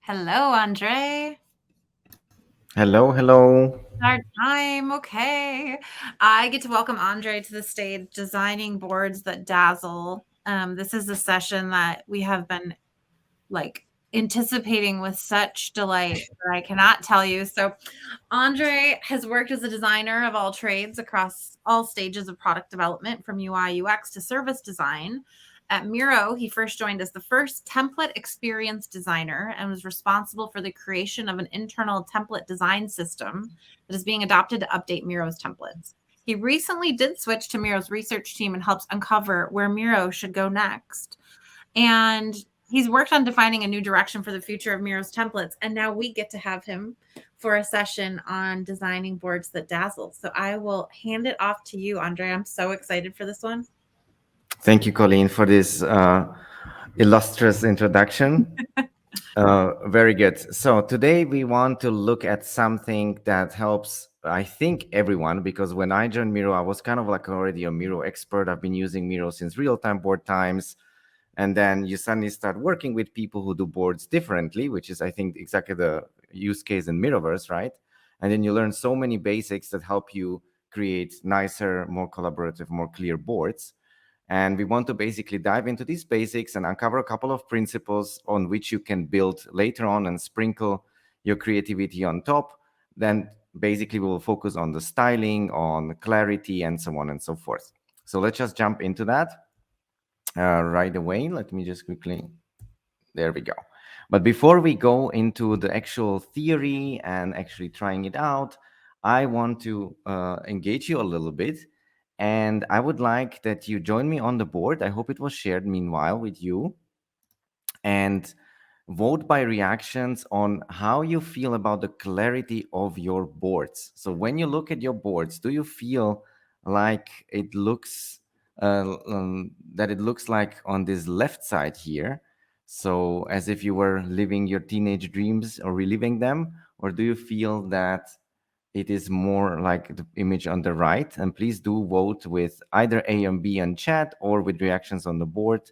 Hello, Andre. Hello, hello. Our time. Okay. I get to welcome Andre to the stage, designing boards that dazzle. This is a session that we have been like anticipating with such delight that I cannot tell you. So, Andre has worked as a designer of all trades across all stages of product development, from UI, UX to service design. At Miro, he first joined as the first template experience designer and was responsible for the creation of an internal template design system that is being adopted to update Miro's templates. He recently did switch to Miro's research team and helps uncover where Miro should go next. And he's worked on defining a new direction for the future of Miro's templates. And now we get to have him for a session on designing boards that dazzle. So I will hand it off to you, Andre. I'm so excited for this one. Thank you, Colleen, for this illustrious introduction. Very good. So, today we want to look at something that helps, I think, everyone, because when I joined Miro, I was kind of like already a Miro expert. I've been using Miro since real time board times. And then you suddenly start working with people who do boards differently, which is, I think, exactly the use case in Miroverse, right? And then you learn so many basics that help you create nicer, more collaborative, more clear boards. And we want to basically dive into these basics and uncover a couple of principles on which you can build later on and sprinkle your creativity on top. Then basically we will focus on the styling, on clarity, and so on and so forth. So let's just jump into that right away. Let me just quickly, there we go. But before we go into the actual theory and actually trying it out, I want to engage you a little bit. And I would like that you join me on the board. I hope it was shared meanwhile with you. And vote by reactions on how you feel about the clarity of your boards. So when you look at your boards, do you feel like it looks that it looks like on this left side here? So as if you were living your teenage dreams or reliving them, or do you feel that it is more like the image on the right? And please do vote with either A and B on chat or with reactions on the board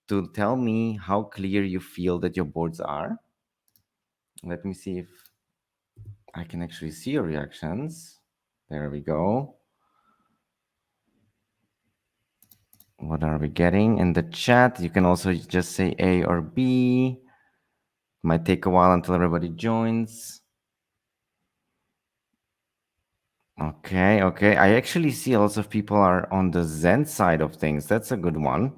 to tell me how clear you feel that your boards are. Let me see if I can actually see your reactions. There we go. What are we getting in the chat? You can also just say A or B. Might take a while until everybody joins. Okay. I actually see lots of people are on the Zen side of things. That's a good one,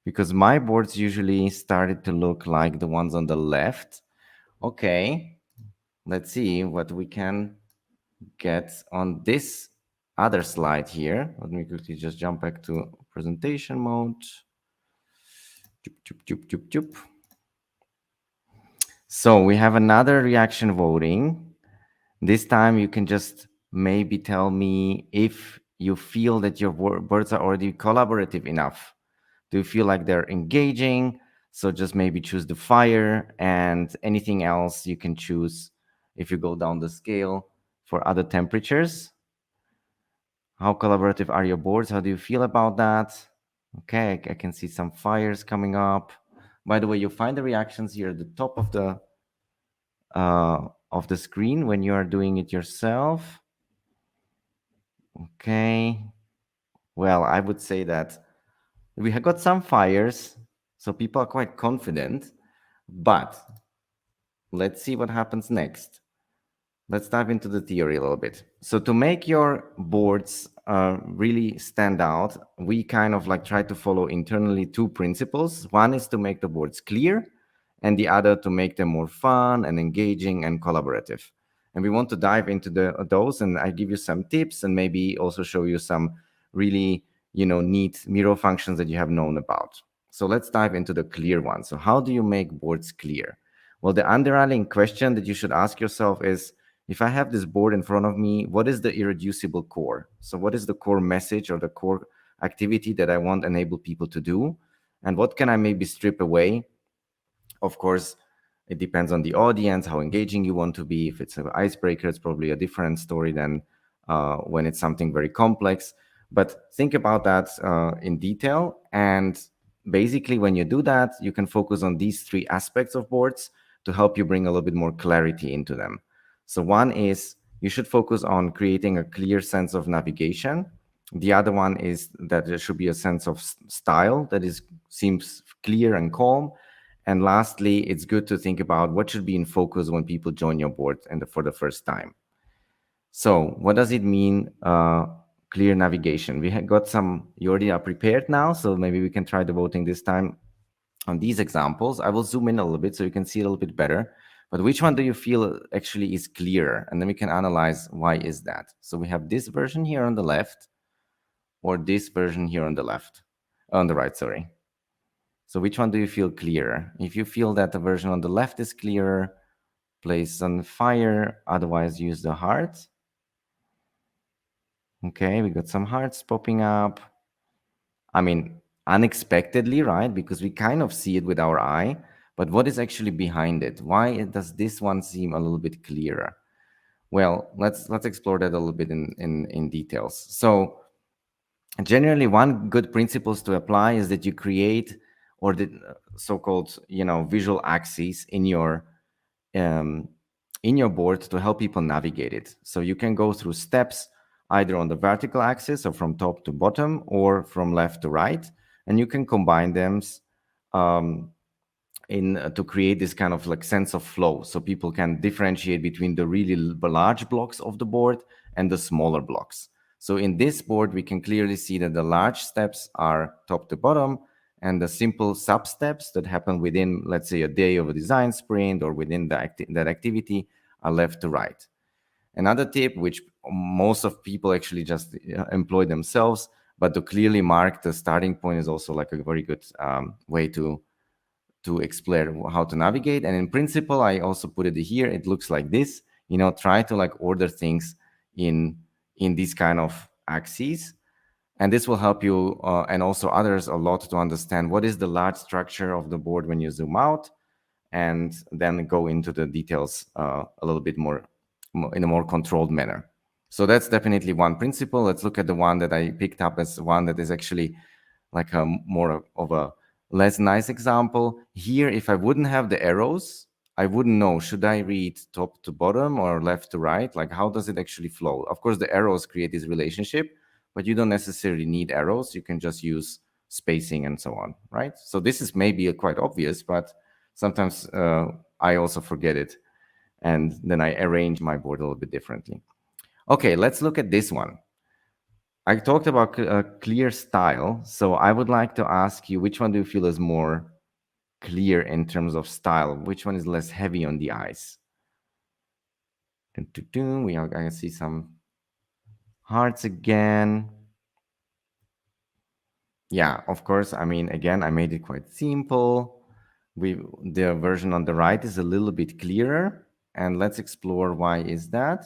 because my boards usually started to look like the ones on the left. Okay, let's see what we can get on this other slide here. Let me quickly just jump back to presentation mode. So we have another reaction voting. This time you can just maybe tell me if you feel that your boards are already collaborative enough. Do you feel like they're engaging? So just maybe choose the fire, and anything else you can choose if you go down the scale for other temperatures. How collaborative are your boards? How do you feel about that? Okay, I can see some fires coming up. By the way, you'll find the reactions here at the top of the screen when you are doing it yourself. Okay. Well, I would say that we have got some fires, so people are quite confident, but let's see what happens next. Let's dive into the theory a little bit. So to make your boards really stand out, we kind of like try to follow internally two principles. One is to make the boards clear, and the other to make them more fun and engaging and collaborative. And we want to dive into those, and I give you some tips and maybe also show you some really neat Miro functions that you have known about. So let's dive into the clear one. So how do you make boards clear? Well, the underlying question that you should ask yourself is, if I have this board in front of me, what is the irreducible core? So what is the core message or the core activity that I want to enable people to do? And what can I maybe strip away? Of course, it depends on the audience, how engaging you want to be. If it's an icebreaker, it's probably a different story than when it's something very complex. But think about that in detail. And basically, when you do that, you can focus on these three aspects of boards to help you bring a little bit more clarity into them. So one is you should focus on creating a clear sense of navigation. The other one is that there should be a sense of style that seems clear and calm. And lastly, it's good to think about what should be in focus when people join your board for the first time. So what does it mean, clear navigation? We have got some, you already are prepared now, so maybe we can try the voting this time on these examples. I will zoom in a little bit so you can see a little bit better. But which one do you feel actually is clearer? And then we can analyze why is that. So we have this version here on the left, or this version here on the left, on the right, sorry. So which one do you feel clearer? If you feel that the version on the left is clearer, place on fire, otherwise use the heart. Okay, we got some hearts popping up. I mean, unexpectedly, right? Because we kind of see it with our eye, but what is actually behind it? Why does this one seem a little bit clearer? Well, let's explore that a little bit in details. So generally, one good principles to apply is that you create or the so-called visual axes in your board to help people navigate it. So you can go through steps either on the vertical axis or from top to bottom or from left to right, and you can combine them to create this kind of like sense of flow, so people can differentiate between the really large blocks of the board and the smaller blocks. So in this board, we can clearly see that the large steps are top to bottom, and the simple sub steps that happen within, let's say, a day of a design sprint or within that activity are left to right. Another tip, which most of people actually just employ themselves, but to clearly mark the starting point is also like a very good way to explain how to navigate. And in principle, I also put it here. It looks like this. Try to like order things in these kind of axes. And this will help you and also others a lot to understand what is the large structure of the board when you zoom out, and then go into the details a little bit more in a more controlled manner. So that's definitely one principle. Let's look at the one that I picked up as one that is actually like a more of a less nice example. Here, if I wouldn't have the arrows, I wouldn't know, should I read top to bottom or left to right? Like, how does it actually flow? Of course, the arrows create this relationship, but you don't necessarily need arrows. You can just use spacing and so on, right? So this is maybe quite obvious, but sometimes I also forget it. And then I arrange my board a little bit differently. Okay, let's look at this one. I talked about a clear style, so I would like to ask you, which one do you feel is more clear in terms of style? Which one is less heavy on the eyes? I can see some hearts again. Yeah, of course. I mean, again, I made it quite simple. The version on the right is a little bit clearer, and let's explore why is that.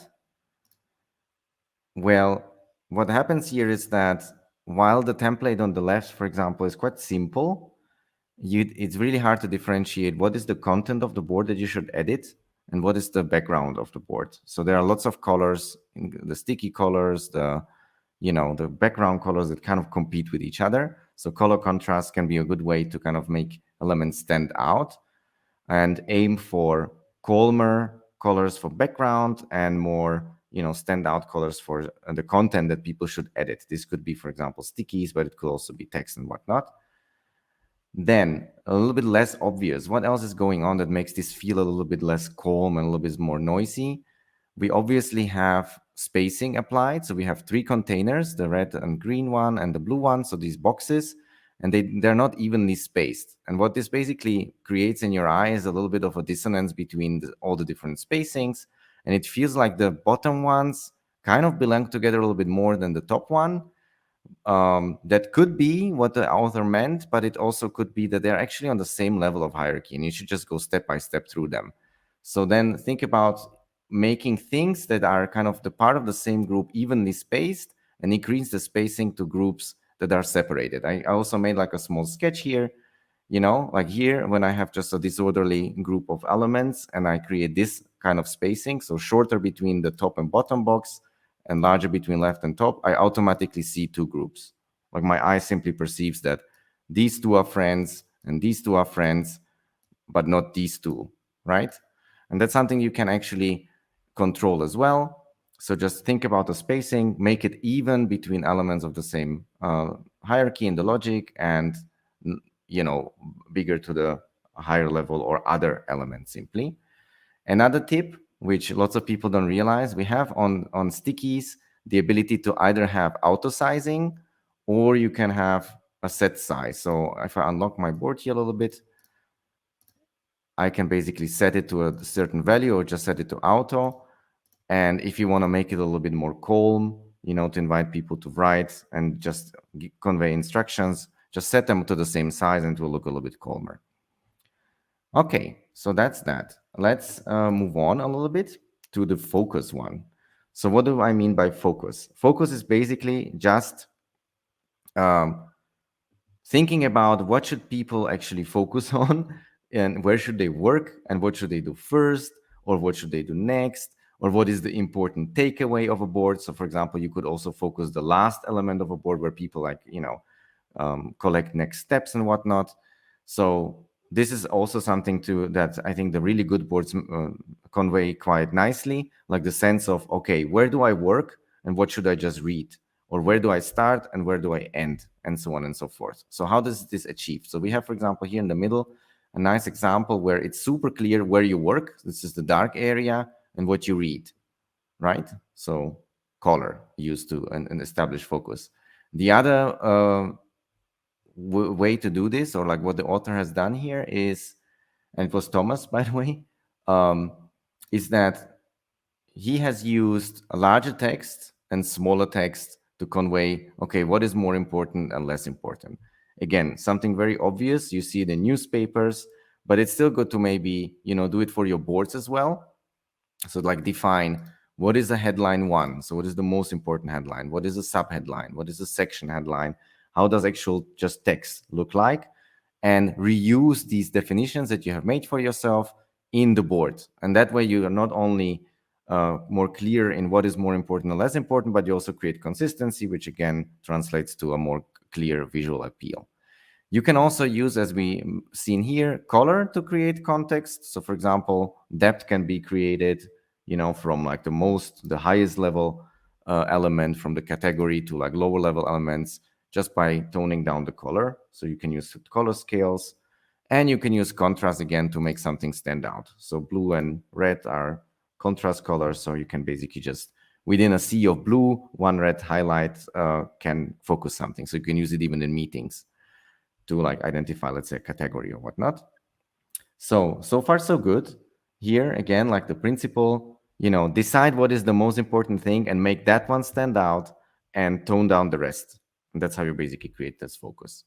Well, what happens here is that while the template on the left, for example, is quite simple, it's really hard to differentiate what is the content of the board that you should edit and what is the background of the board. So there are lots of colors, the sticky colors, the background colors that kind of compete with each other. So color contrast can be a good way to kind of make elements stand out, and aim for calmer colors for background and more standout colors for the content that people should edit. This could be, for example, stickies, but it could also be text and whatnot. Then a little bit less obvious, what else is going on that makes this feel a little bit less calm and a little bit more noisy? We obviously have spacing applied. So we have 3 containers, the red and green one and the blue one. So these boxes, and they're not evenly spaced. And what this basically creates in your eye is a little bit of a dissonance between all the different spacings. And it feels like the bottom ones kind of belong together a little bit more than the top one. That could be what the author meant, but it also could be that they're actually on the same level of hierarchy, and you should just go step by step through them. So then think about making things that are kind of the part of the same group evenly spaced, and increase the spacing to groups that are separated. I also made like a small sketch here, like here when I have just a disorderly group of elements and I create this kind of spacing, so shorter between the top and bottom box and larger between left and top, I automatically see 2 groups. Like my eye simply perceives that these 2 are friends and these 2 are friends, but not these 2. right? And that's something you can actually control as well. So just think about the spacing, make it even between elements of the same hierarchy in the logic, and you know, bigger to the higher level or other elements simply. Another tip, which lots of people don't realize, we have on stickies the ability to either have auto sizing or you can have a set size. So if I unlock my board here a little bit, I can basically set it to a certain value or just set it to auto. And if you want to make it a little bit more calm, you know, to invite people to write and just convey instructions, just set them to the same size and it will look a little bit calmer. Okay, so that's that. Let's move on a little bit to the focus one. So what do I mean by focus? Focus is basically just um, thinking about what should people actually focus on and where should they work and what should they do first or what should they do next or what is the important takeaway of a board. So for example, you could also focus the last element of a board where people like, you know, collect next steps and whatnot. So this is also something to that I think the really good boards convey quite nicely, like the sense of, okay, where do I work and what should I just read? Or where do I start and where do I end, and so on and so forth. So how does this achieve? So we have, for example, here in the middle, a nice example where it's super clear where you work. This is the dark area and what you read, right? So color used to and establish focus. The other way to do this, or like what the author has done here is, and it was Thomas, by the way, is that he has used a larger text and smaller text to convey, okay, what is more important and less important. Again, something very obvious, you see it in newspapers, but it's still good to maybe, you know, do it for your boards as well. So like define what is the headline one. So what is the most important headline? What is the subheadline? What is the section headline? How does actual just text look like? And reuse these definitions that you have made for yourself in the board. And that way you are not only more clear in what is more important and less important, but you also create consistency, which again translates to a more clear visual appeal. You can also use, as we seen here, color to create context. So for example, depth can be created, you know, from like the highest level element from the category to like lower level elements just by toning down the color. So you can use color scales and you can use contrast again to make something stand out. So blue and red are contrast colors. So you can basically just within a sea of blue, one red highlight can focus something. So you can use it even in meetings to like identify, let's say, a category or whatnot. So far so good. Here again, like the principle, you know, decide what is the most important thing and make that one stand out and tone down the rest. And that's how you basically create this focus.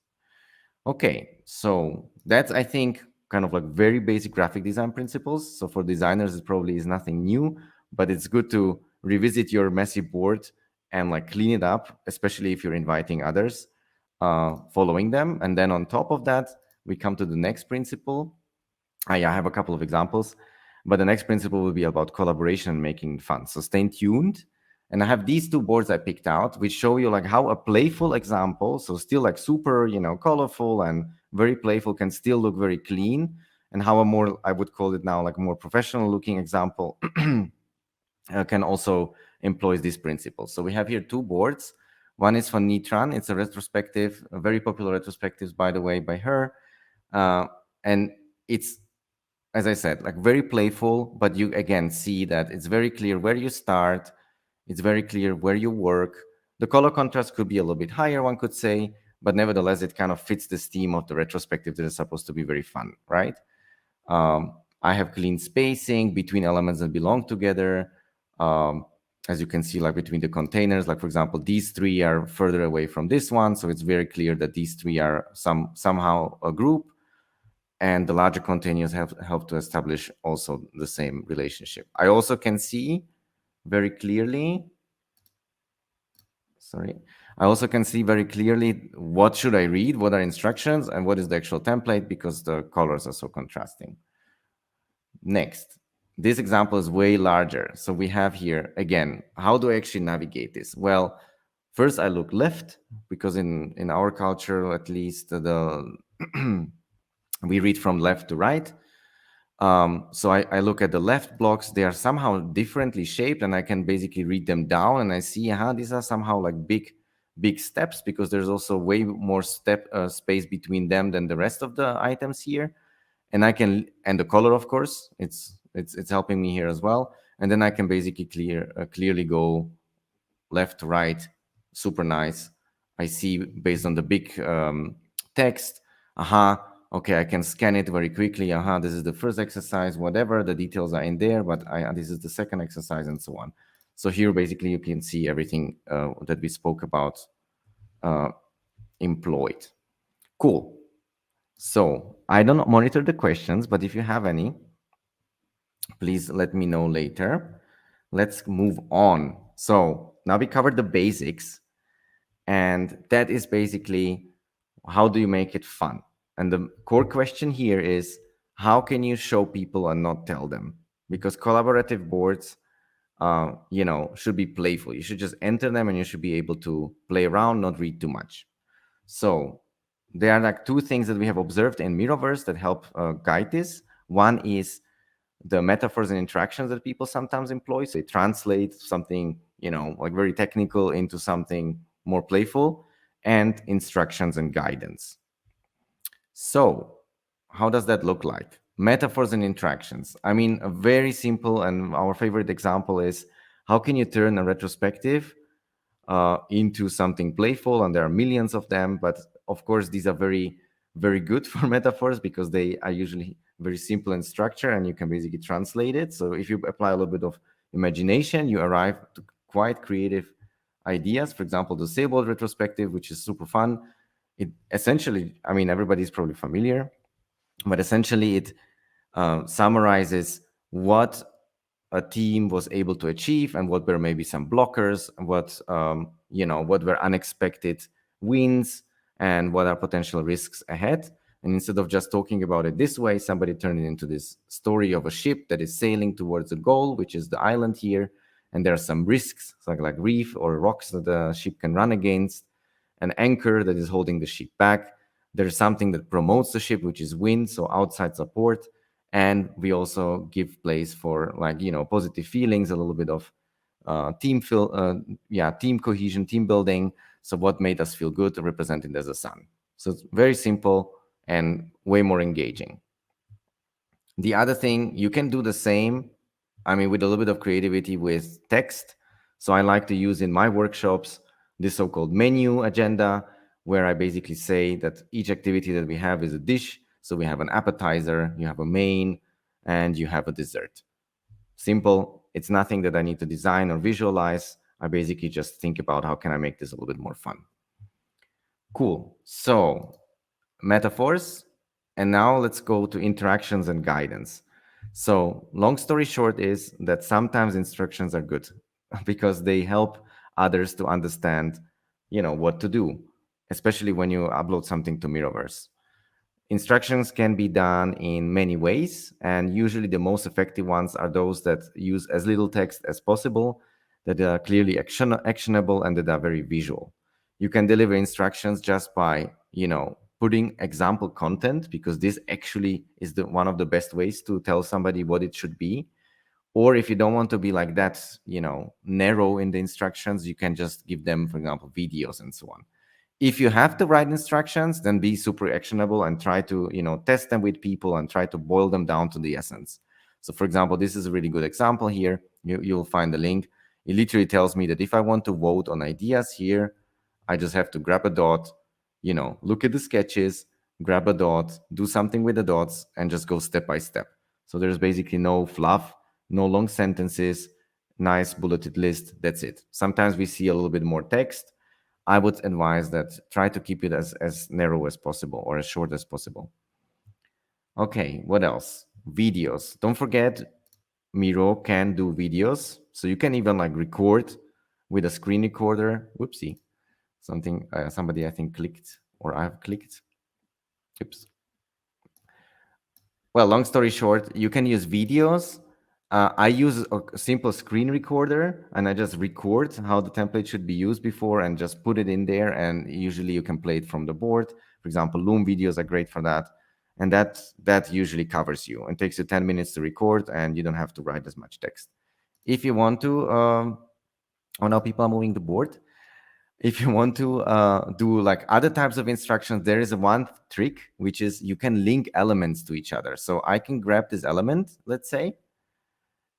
Okay, so that's, I think, kind of like very basic graphic design principles. So for designers, it probably is nothing new, but it's good to revisit your messy board and like clean it up, especially if you're inviting others following them. And then on top of that, we come to the next principle. I have a couple of examples, but the next principle will be about collaboration and making it fun. So stay tuned. And I have these two boards I picked out, which show you like how a playful example, so still like super, you know, colorful and very playful, can still look very clean, and how a more, I would call it now, like a more professional looking example can also employ these principles. So we have here two boards. One is for Nitran. It's a retrospective, a very popular retrospective, by the way, by her. And it's, as I said, like very playful, but you again see that it's very clear where you start. It's very clear where you work. The color contrast could be a little bit higher, one could say, but nevertheless, it kind of fits this theme of the retrospective that is supposed to be very fun, right? I have clean spacing between elements that belong together. As you can see, like between the containers, like for example, these three are further away from this one. So it's very clear that these three are somehow a group. And the larger containers have helped to establish also the same relationship. I also can see very clearly, I also can see very clearly what should I read, what are instructions, and what is the actual template, because the colors are so contrasting. Next, this example is way larger. So we have here, again, how do I actually navigate this? Well, first I look left, because in our culture, at least, we read from left to right. So I look at the left blocks, they are somehow differently shaped, and I can basically read them down, and I see these are somehow like big steps, because there's also way more step space between them than the rest of the items here. And and the color, of course, it's helping me here as well. And then I can basically clearly go left to right, super nice. I see based on the big text, okay, I can scan it very quickly. This is the first exercise, whatever, the details are in there, but this is the second exercise, and so on. So here, basically, you can see everything that we spoke about employed. Cool. So I don't monitor the questions, but if you have any, please let me know later. Let's move on. So now we covered the basics, and that is basically how do you make it fun? And the core question here is, how can you show people and not tell them? Because collaborative boards, should be playful. You should just enter them and you should be able to play around, not read too much. So there are like two things that we have observed in Miroverse that help guide this. One is the metaphors and interactions that people sometimes employ. So they translate something, like very technical into something more playful, and instructions and guidance. So how does that look like? Metaphors and interactions. I mean, a very simple and our favorite example is, how can you turn a retrospective into something playful? And there are millions of them, but of course these are very, very good for metaphors, because they are usually very simple in structure and you can basically translate it. So if you apply a little bit of imagination, you arrive to quite creative ideas. For example, the sailboat retrospective, which is super fun. It essentially, I mean, everybody's probably familiar, but essentially it summarizes what a team was able to achieve and what were maybe some blockers, what were unexpected wins, and what are potential risks ahead. And instead of just talking about it this way, somebody turned it into this story of a ship that is sailing towards a goal, which is the island here. And there are some risks, like reef or rocks that the ship can run against, an anchor that is holding the ship back. There's something that promotes the ship, which is wind, so outside support. And we also give place for positive feelings, a little bit of team cohesion, team building. So what made us feel good, represented as a sun. So it's very simple and way more engaging. The other thing, you can do the same, with a little bit of creativity with text. So I like to use in my workshops this so-called menu agenda, where I basically say that each activity that we have is a dish. So we have an appetizer, you have a main, and you have a dessert. Simple. It's nothing that I need to design or visualize. I basically just think about how can I make this a little bit more fun. Cool. So metaphors. And now let's go to interactions and guidance. So long story short is that sometimes instructions are good because they help others to understand, what to do, especially when you upload something to Miroverse. Instructions can be done in many ways, and usually the most effective ones are those that use as little text as possible, that are clearly actionable, and that are very visual. You can deliver instructions just by, putting example content, because this actually is one of the best ways to tell somebody what it should be. Or if you don't want to be like that, narrow in the instructions, you can just give them, for example, videos and so on. If you have to write instructions, then be super actionable and try to, test them with people and try to boil them down to the essence. So for example, this is a really good example here. You'll find the link. It literally tells me that if I want to vote on ideas here, I just have to grab a dot, look at the sketches, grab a dot, do something with the dots, and just go step by step. So there's basically no fluff, no long sentences, nice bulleted list. That's it. Sometimes we see a little bit more text. I would advise that try to keep it as narrow as possible or as short as possible. Okay, what else? Videos. Don't forget, Miro can do videos. So you can even record with a screen recorder. Whoopsie. Somebody I think clicked, or I've clicked. Oops. Well, long story short, you can use videos. I use a simple screen recorder, and I just record how the template should be used before and just put it in there. And usually you can play it from the board. For example, Loom videos are great for that. And that usually covers you and takes you 10 minutes to record, and you don't have to write as much text. If you want to, oh, now people are moving the board. If you want to do like other types of instructions, there is one trick, which is you can link elements to each other. So I can grab this element, let's say,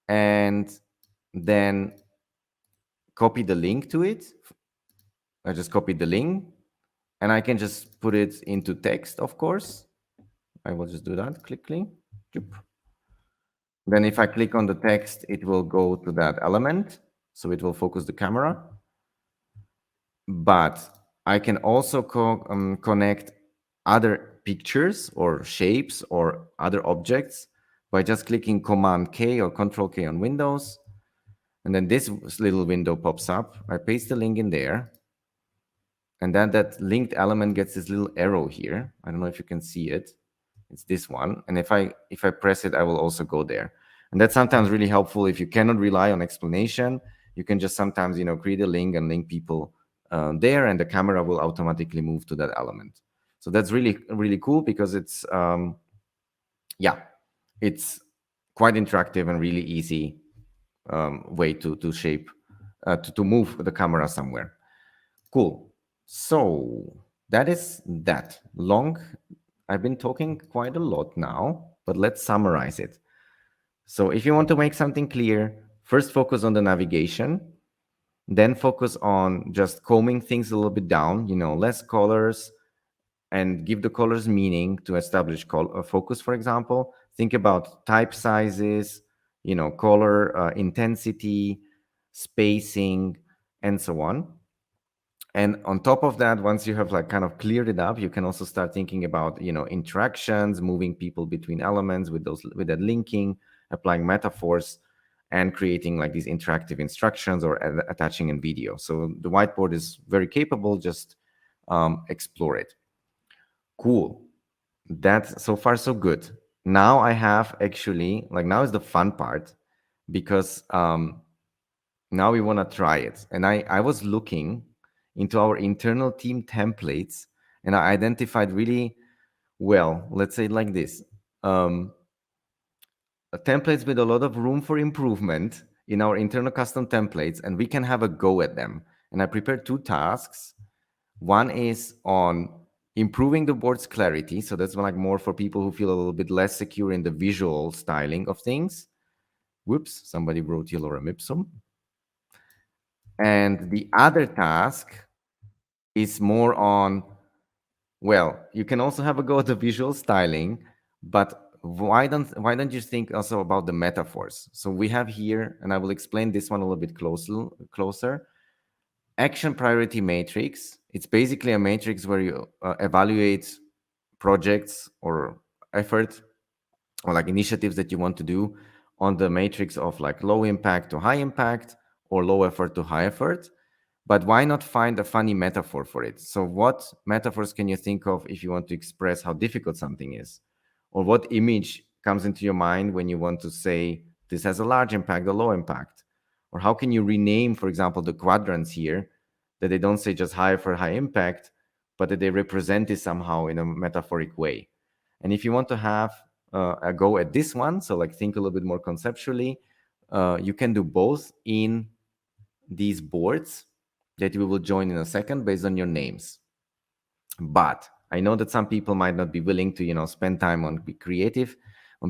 and then copy the link to it. I just copied the link, and I can just put it into text, of course. I will just do that, click. Then if I click on the text, it will go to that element. So it will focus the camera. But I can also connect other pictures or shapes or other objects by just clicking Command K or Control K on Windows. And then this little window pops up. I paste the link in there. And then that linked element gets this little arrow here. I don't know if you can see it. It's this one. And if I press it, I will also go there. And that's sometimes really helpful. If you cannot rely on explanation, you can just sometimes, create a link and link people there, and the camera will automatically move to that element. So that's really, really cool, because it's, it's quite interactive and really easy way to shape, to move the camera somewhere. Cool. So that is that. Long. I've been talking quite a lot now, but let's summarize it. So if you want to make something clear, first focus on the navigation, then focus on just combing things a little bit down, less colors, and give the colors meaning to establish focus, for example. Think about type sizes, color intensity, spacing, and so on. And on top of that, once you have like kind of cleared it up, you can also start thinking about, interactions, moving people between elements with that linking, applying metaphors, and creating like these interactive instructions or attaching in video. So the whiteboard is very capable. Just explore it. Cool. That's so far so good. Now I have actually, like, now is the fun part, because now we want to try it. And I was looking into our internal team templates, and I identified really well, let's say it like this, templates with a lot of room for improvement in our internal custom templates, and we can have a go at them. And I prepared 2 tasks. One is on improving the board's clarity. So that's like more for people who feel a little bit less secure in the visual styling of things. Whoops, somebody wrote here lorem ipsum. And the other task is more on, well, you can also have a go at the visual styling, but why don't you think also about the metaphors? So we have here, and I will explain this one a little bit closer. Action priority matrix. It's basically a matrix where you evaluate projects or effort or like initiatives that you want to do on the matrix of like low impact to high impact or low effort to high effort. But why not find a funny metaphor for it? So what metaphors can you think of if you want to express how difficult something is? Or what image comes into your mind when you want to say this has a large impact or low impact? Or how can you rename, for example, the quadrants here, that they don't say just high for high impact, but that they represent it somehow in a metaphoric way? And if you want to have a go at this one, so like think a little bit more conceptually, you can do both in these boards that we will join in a second based on your names. But I know that some people might not be willing to, spend time on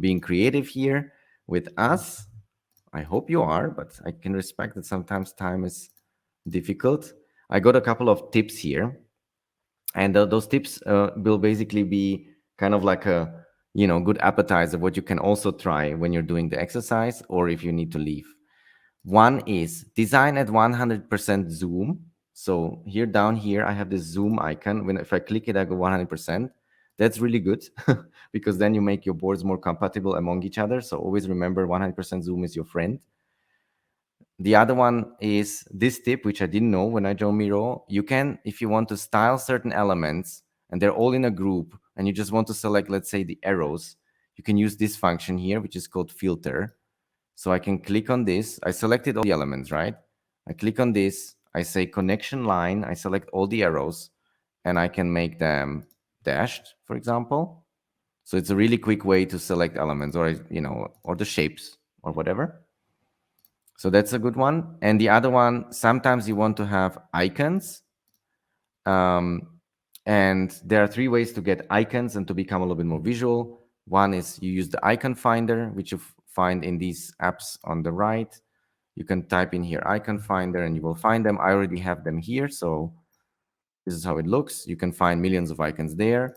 being creative here with us. I hope you are, but I can respect that sometimes time is difficult. I got a couple of tips here, and those tips will basically be kind of like a good appetizer of what you can also try when you're doing the exercise or if you need to leave. One is design at 100% zoom. So here down here, I have this zoom icon. If I click it, I go 100%. That's really good because then you make your boards more compatible among each other. So always remember 100% zoom is your friend. The other one is this tip, which I didn't know when I joined Miro. You can, if you want to style certain elements and they're all in a group and you just want to select, let's say, the arrows, you can use this function here, which is called filter. So I can click on this. I selected all the elements, right? I click on this. I say connection line. I select all the arrows and I can make them dashed, for example. So it's a really quick way to select elements, or or the shapes or whatever. So that's a good one. And the other one, sometimes you want to have icons. And there are three ways to get icons and to become a little bit more visual. One is you use the icon finder, which you find in these apps on the right. You can type in here icon finder and you will find them. I already have them here, so this is how it looks. You can find millions of icons there.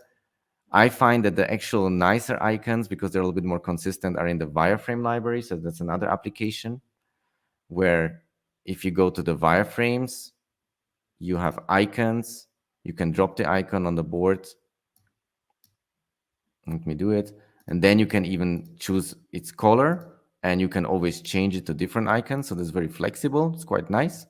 I find that the actual nicer icons, because they're a little bit more consistent, are in the wireframe library. So that's another application where if you go to the wireframes, you have icons. You can drop the icon on the board. Let me do it. And then you can even choose its color, and you can always change it to different icons. So that's very flexible. It's quite nice.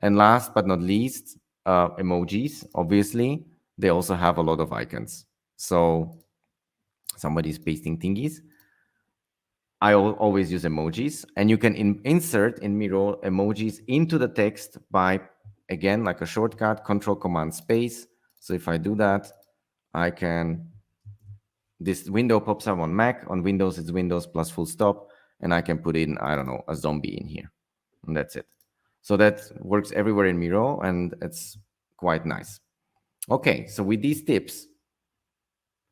And last but not least, emojis. Obviously, they also have a lot of icons. So somebody's pasting thingies. I always use emojis, and you can insert in Miro emojis into the text by, again, like a shortcut, Control Command Space. So if I do that, I can, this window pops up on Mac. On Windows, it's Windows plus full stop, and I can put in, I don't know, a zombie in here, and that's it. So that works everywhere in Miro, and it's quite nice. Okay, so with these tips,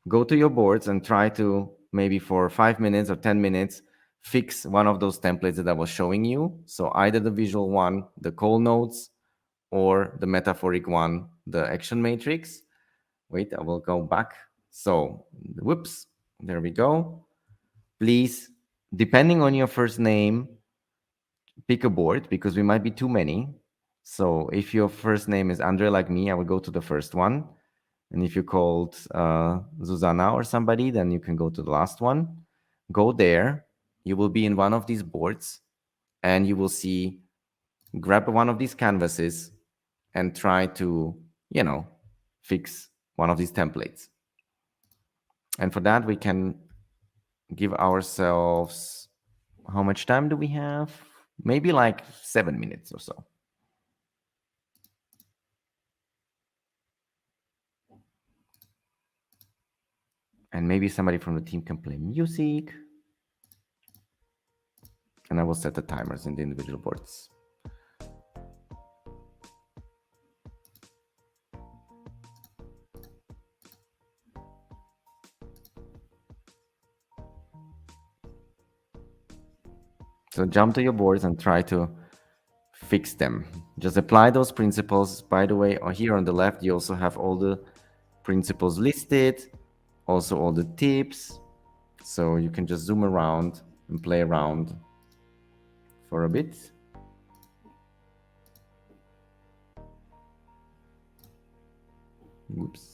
go to your boards and try to, maybe for 5 minutes or 10 minutes, fix one of those templates that I was showing you. So either the visual one, the call nodes, or the metaphoric one, the action matrix. Wait, I will go back. So, whoops, there we go. Please, depending on your first name, pick a board, because we might be too many. So if your first name is Andre like me, I would go to the first one. And if you're called Zuzana or somebody, then you can go to the last one. Go there. You will be in one of these boards, and you will see, grab one of these canvases and try to, fix one of these templates. And for that, we can give ourselves, how much time do we have? Maybe like 7 minutes or so. And maybe somebody from the team can play music. And I will set the timers in the individual boards. So jump to your boards and try to fix them. Just apply those principles. By the way, here on the left, you also have all the principles listed, also all the tips. So you can just zoom around and play around for a bit. Oops.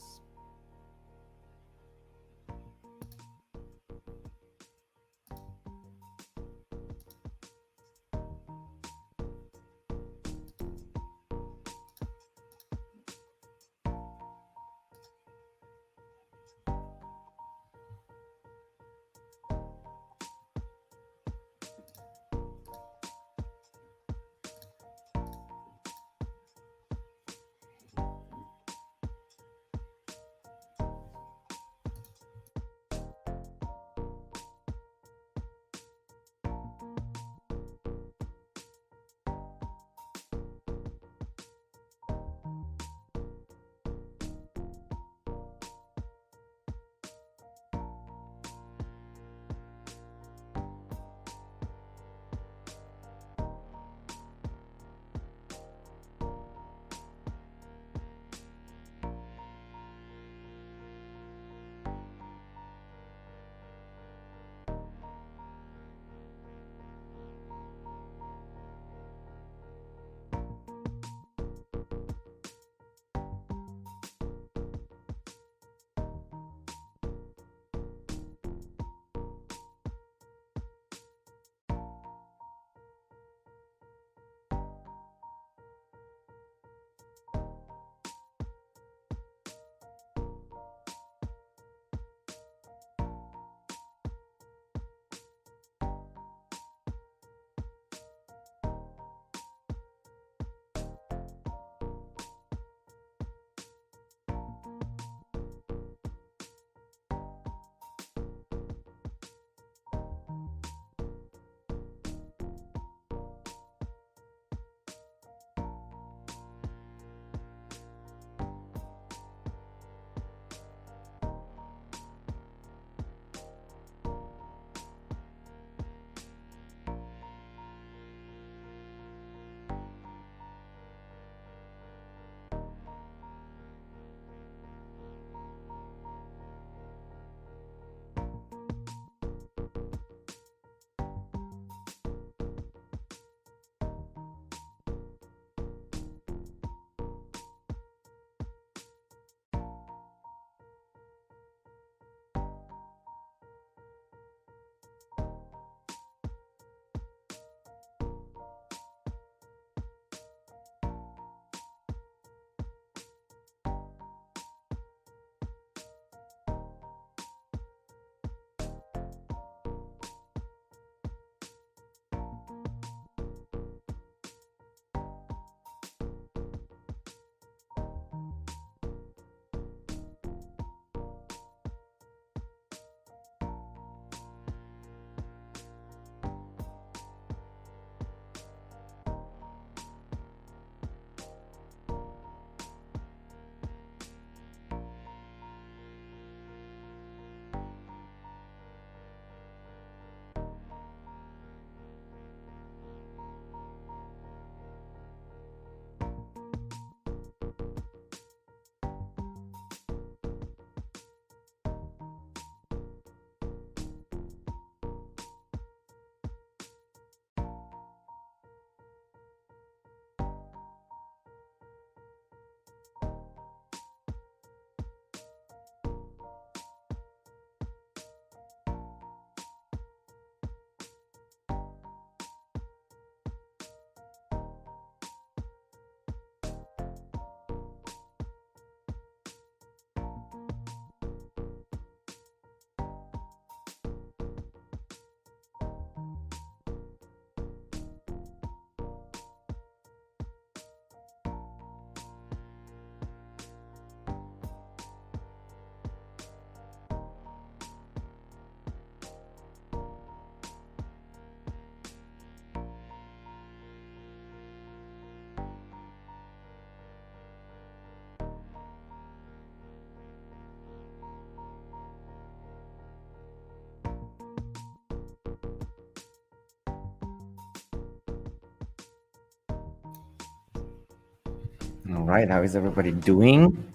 All right, how is everybody doing?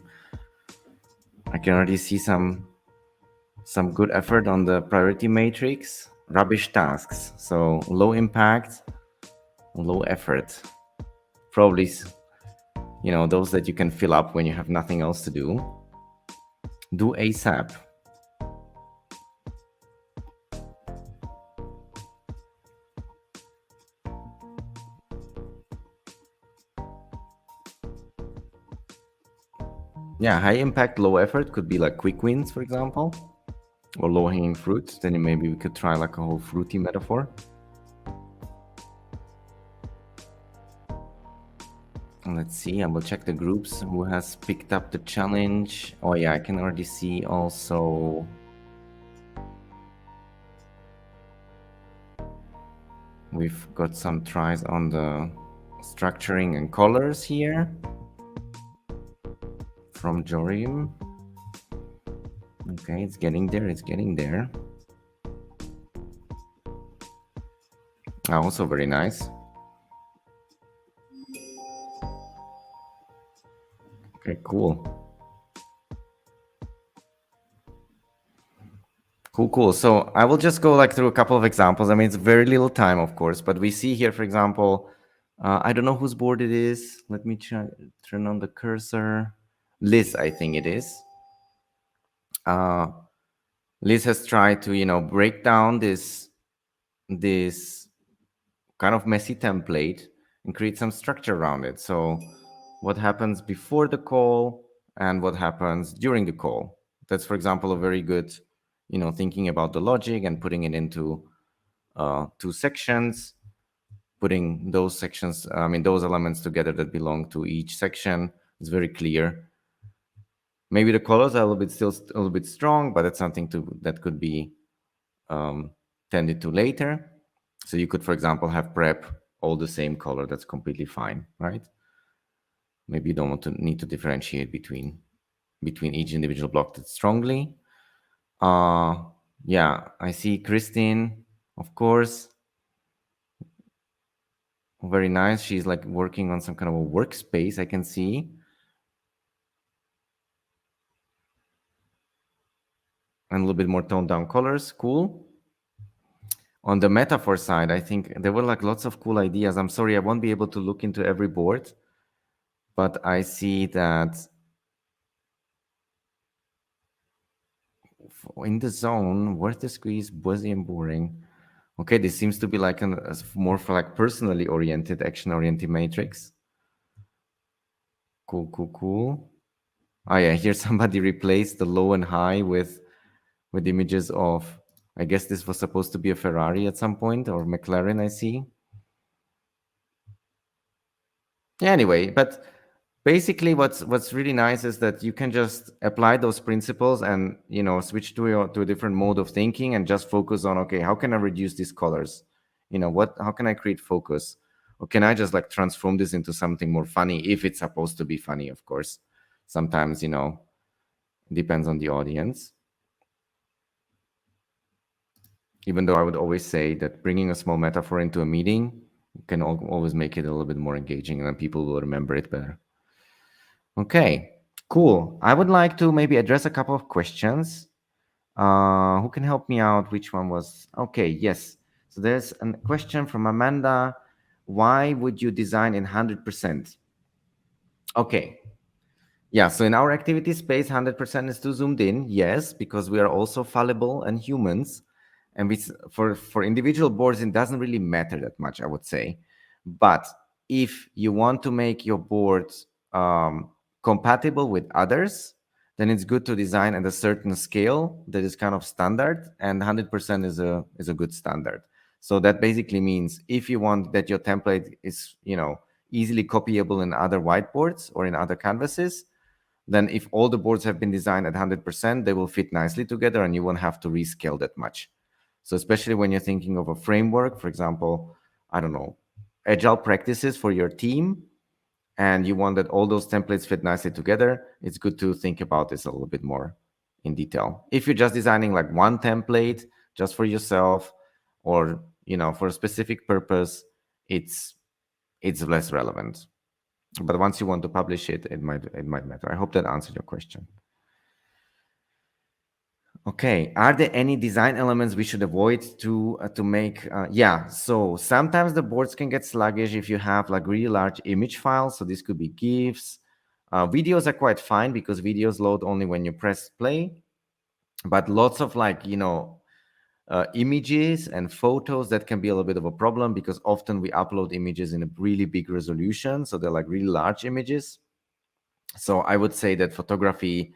I can already see some good effort on the priority matrix. Rubbish tasks, so low impact, low effort. Probably, those that you can fill up when you have nothing else to do. Do ASAP. Yeah, high impact, low effort could be like quick wins, for example, or low hanging fruit. Then maybe we could try like a whole fruity metaphor. Let's see, I will check the groups who has picked up the challenge. Oh yeah, I can already see also we've got some tries on the structuring and colors here from Jorim. Okay, it's getting there, it's getting there. Also very nice. Okay, cool. Cool. So I will just go like through a couple of examples. I mean, it's very little time, of course, but we see here, for example, I don't know whose board it is. Let me turn on the cursor. Liz, I think it is. Liz has tried to, break down this kind of messy template and create some structure around it. So what happens before the call and what happens during the call. That's, for example, a very good, thinking about the logic and putting it into two sections, putting those sections, those elements together that belong to each section is very clear. Maybe the colors are still a little bit strong, but that's something that could be tended to later. So you could, for example, have prep all the same color. That's completely fine, right? Maybe you don't need to differentiate between each individual block that strongly. Yeah, I see Christine, of course. Very nice. She's like working on some kind of a workspace, I can see. And a little bit more toned down colors. Cool. On the metaphor side, I think there were like lots of cool ideas. I'm sorry, I won't be able to look into every board, but I see that in the zone, worth the squeeze, buzzy and boring. Okay, this seems to be like a more for like personally oriented, action-oriented matrix. Cool. Oh yeah, here somebody replaced the low and high with images of, I guess this was supposed to be a Ferrari at some point, or McLaren, I see. Yeah, anyway, but basically what's really nice is that you can just apply those principles and switch to a different mode of thinking and just focus on, okay, how can I reduce these colors? How can I create focus? Or can I just like transform this into something more funny, if it's supposed to be funny, of course. Sometimes, depends on the audience. Even though I would always say that bringing a small metaphor into a meeting can always make it a little bit more engaging, and then people will remember it better. Okay, cool. I would like to maybe address a couple of questions. Who can help me out? Which one was? Okay, yes. So there's a question from Amanda. Why would you design in 100%? Okay. Yeah, so in our activity space, 100% is too zoomed in. Yes, because we are also fallible and humans. And for individual boards, it doesn't really matter that much, I would say. But if you want to make your boards compatible with others, then it's good to design at a certain scale that is kind of standard, and 100% is a good standard. So that basically means if you want that your template is easily copyable in other whiteboards or in other canvases, then if all the boards have been designed at 100%, they will fit nicely together and you won't have to rescale that much. So especially when you're thinking of a framework, for example, I don't know, agile practices for your team, and you want that all those templates fit nicely together, it's good to think about this a little bit more in detail. If you're just designing like one template just for yourself, or for a specific purpose, it's less relevant. But once you want to publish it, it might matter. I hope that answered your question. Okay, are there any design elements we should avoid to make? Yeah, so sometimes the boards can get sluggish if you have like really large image files. So this could be GIFs. Videos are quite fine because videos load only when you press play. But lots of images and photos, that can be a little bit of a problem because often we upload images in a really big resolution, so they're like really large images. So I would say that photography,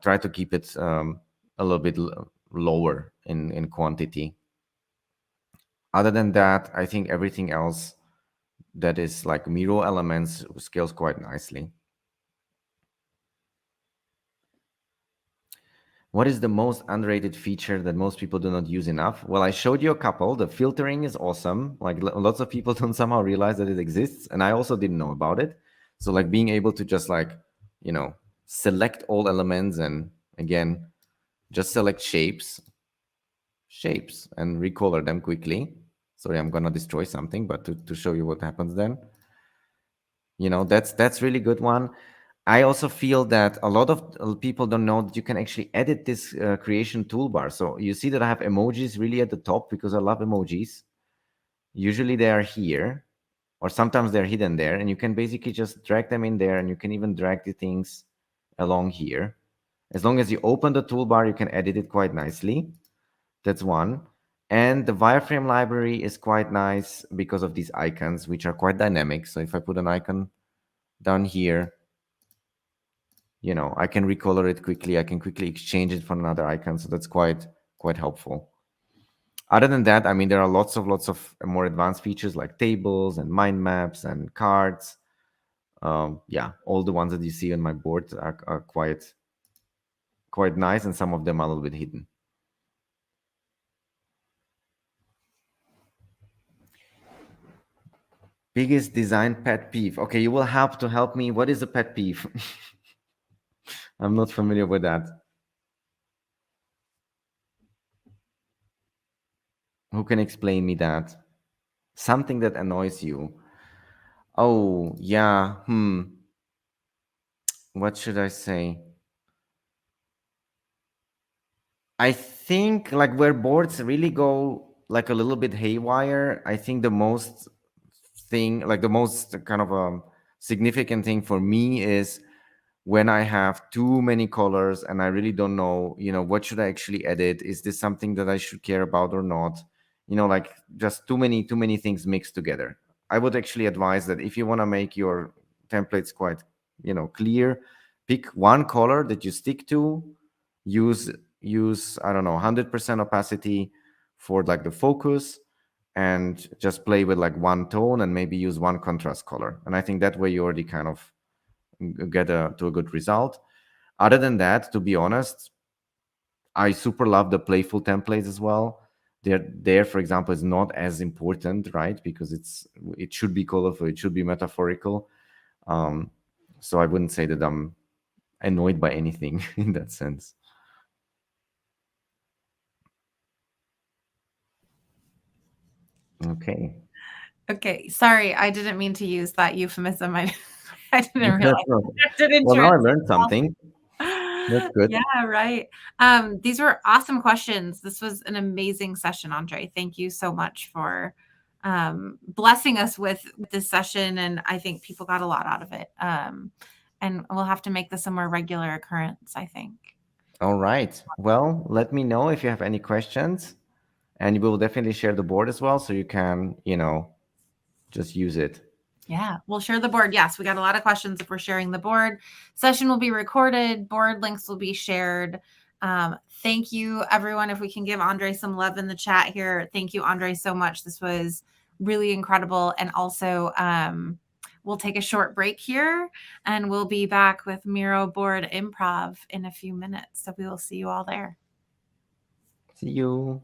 try to keep it a little bit lower in quantity. Other than that, I think everything else that is like Miro elements scales quite nicely. What is the most underrated feature that most people do not use enough? Well, I showed you a couple. The filtering is awesome. Like lots of people don't somehow realize that it exists, and I also didn't know about it. So like being able to just select all elements, and again, just select shapes and recolor them quickly. Sorry, I'm gonna destroy something, but to show you what happens then. That's really good one. I also feel that a lot of people don't know that you can actually edit this creation toolbar. So you see that I have emojis really at the top because I love emojis. Usually they are here, or sometimes they're hidden there, and you can basically just drag them in there, and you can even drag the things along here. As long as you open the toolbar, you can edit it quite nicely. That's one. And the wireframe library is quite nice because of these icons, which are quite dynamic. So if I put an icon down here, I can recolor it quickly. I can quickly exchange it for another icon. So that's quite helpful. Other than that, I mean, there are lots of more advanced features like tables and mind maps and cards. Yeah, all the ones that you see on my board are quite nice, and some of them are a little bit hidden. Biggest design pet peeve. Okay, you will have to help me. What is a pet peeve? I'm not familiar with that. Who can explain me that? Something that annoys you. Oh, yeah. What should I say? I think like where boards really go like a little bit haywire, I think the most kind of significant thing for me is when I have too many colors and I really don't know, what should I actually edit? Is this something that I should care about or not? Like just too many things mixed together. I would actually advise that if you want to make your templates quite, clear, pick one color that you stick to, use I don't know 100% opacity for like the focus, and just play with like one tone and maybe use one contrast color. And I think that way you already kind of get to a good result. Other than that, to be honest, I super love the playful templates as well. There, for example, is not as important, right? Because it should be colorful, it should be metaphorical. Um, so I wouldn't say that I'm annoyed by anything in that sense. Okay. Okay, sorry, I didn't mean to use that euphemism. I didn't That's realize not, I didn't well, now I translate learned well. something. That's good. Yeah, right. These were awesome questions. This was an amazing session, Andre. Thank you so much for blessing us with this session, and I think people got a lot out of it. And we'll have to make this a more regular occurrence, I think. All right. Well, let me know if you have any questions, and we will definitely share the board as well, so you can, just use it. Yeah, we'll share the board. Yes, we got a lot of questions if we're sharing the board. Session will be recorded, board links will be shared. Thank you, everyone. If we can give Andre some love in the chat here. Thank you, Andre, so much. This was really incredible. And also, we'll take a short break here and we'll be back with Miro Board Improv in a few minutes. So we will see you all there. See you.